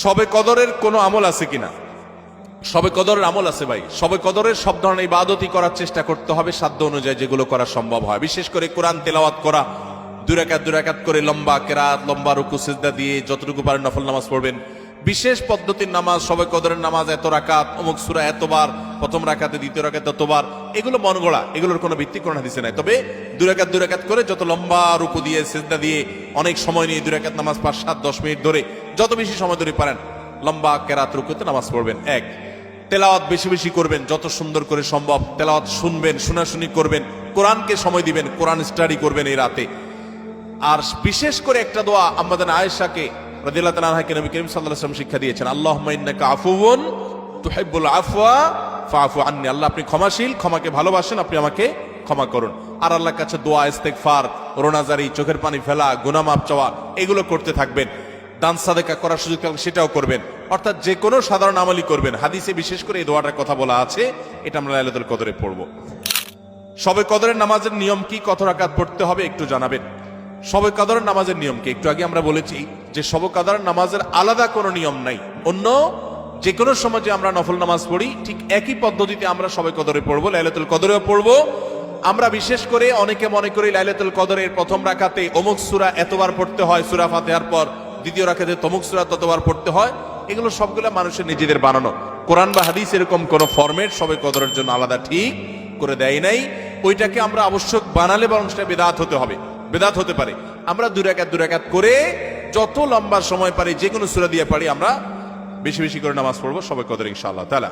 শবে কদরের কোনো আমল আছে কিনা? শবে কদরের আমল আছে ভাই। শবে কদরের সব ধরনের ইবাদতই করার চেষ্টা করতে হবে সাধ্য অনুযায়ী, যেগুলো করা সম্ভব হয়। বিশেষ করে কোরআন তেলাওয়াত করা, দুই রাকাত করে লম্বা কেরাত, লম্বা রুকু সিজদা দিয়ে যতটুকু পারেন নফল নামাজ পড়বেন। বিশেষ পদ্ধতির নামাজ, শবে কদরের নামাজ এত রাকাত, অমুক সূরা এতবার, প্রথম রাকাতে দ্বিতীয় রাকাতে এতবার, এগুলো মন গড়া, এগুলোর কোনো ভিত্তি কোরআন হাদিসে নাই। তবে দুই রাকাত করে যত লম্বা রুকু দিয়ে সিজদা দিয়ে অনেক সময় নিয়ে দুই রাকাত নামাজ 5-7-10 মিনিট ধরে যত বেশি সময় ধরে পারেন লম্বা কেরাত রুকুতে নামাজ পড়বেন। এক, তেলাওয়াত বেশি বেশি করবেন, যত সুন্দর করে সম্ভব তেলাওয়াত শুনবেন, শোনাশুনি করবেন, কোরআনকে সময় দিবেন, কোরআন স্টাডি করবেন এই রাতে। আর বিশেষ করে একটা দোয়া আমাদের আয়েশাকে রাদিয়াল্লাহু তাআলা আনহাকে নবী করিম সাল্লাল্লাহু আলাইহি ওয়াসাল্লাম শিক্ষা দিয়েছেন, আল্লাহুম্মা ইন্নাকা আফুউন তুহিব্বুল আফওয়া ফাআফু আন্নি। আল্লাহ আপনি ক্ষমাশীল, ক্ষমাকে ভালোবাসেন, আপনি আমাকে ক্ষমা করুন। আর আল্লাহর কাছে দোয়া, ইস্তেগফার, রোনাজারি, চোখের পানি ফেলা, গুনাহ মাফ চাওয়া, এগুলো করতে থাকবেন। দান সাদেকা করার সুযোগ থাকলে সেটাও করবেন। অর্থাৎ যে কোনো সাধারণ আমলই করবেন। হাদিসে বিশেষ করে এই দোয়াটার কথা বলা আছে, এটা আমরা লাইলাতুল কদরে পড়ব। শবে কদরের নামাজের নিয়ম কি, কত রাকাত পড়তে হবে একটু জানাবেন। শবে কদরের নামাজের নিয়ম কি? একটু আগে আমরা বলেছি যে শবে কদরের নামাজের আলাদা কোনো নিয়ম নাই। অন্য যে কোনো সময় যে আমরা নফল নামাজ পড়ি ঠিক একই পদ্ধতিতে আমরা শবে কদরে পড়বো, লাইলাতুল কদরেও পড়বো। আমরা বিশেষ করে অনেকে মনে করি লাইলাতুল কদরের প্রথম রাকাতে অমুক সূরা এতবার পড়তে হয়, সূরা ফাতিহার পর দ্বিতীয় রাকাতে তমুক সূরা ততবার পড়তে হয়। এগুলো সবগুলো মানুষের নিজেদের বানানো। কোরআন বা হাদিস এরকম কোন ফরম্যাট শবে কদরের জন্য আলাদা ঠিক করে দেয় নাই। ওইটাকে আমরা আবশ্যক বানালে বরং সেটা বেদাত হতে হবে, বেদাত হতে পারে। আমরা দুই রাকাত করে যত লম্বা সময় পারি যে কোনো সূরা দিয়ে পারি আমরা বেশি বেশি করে নামাজ পড়বো শবে কদর ইনশাআল্লাহ তাআলা।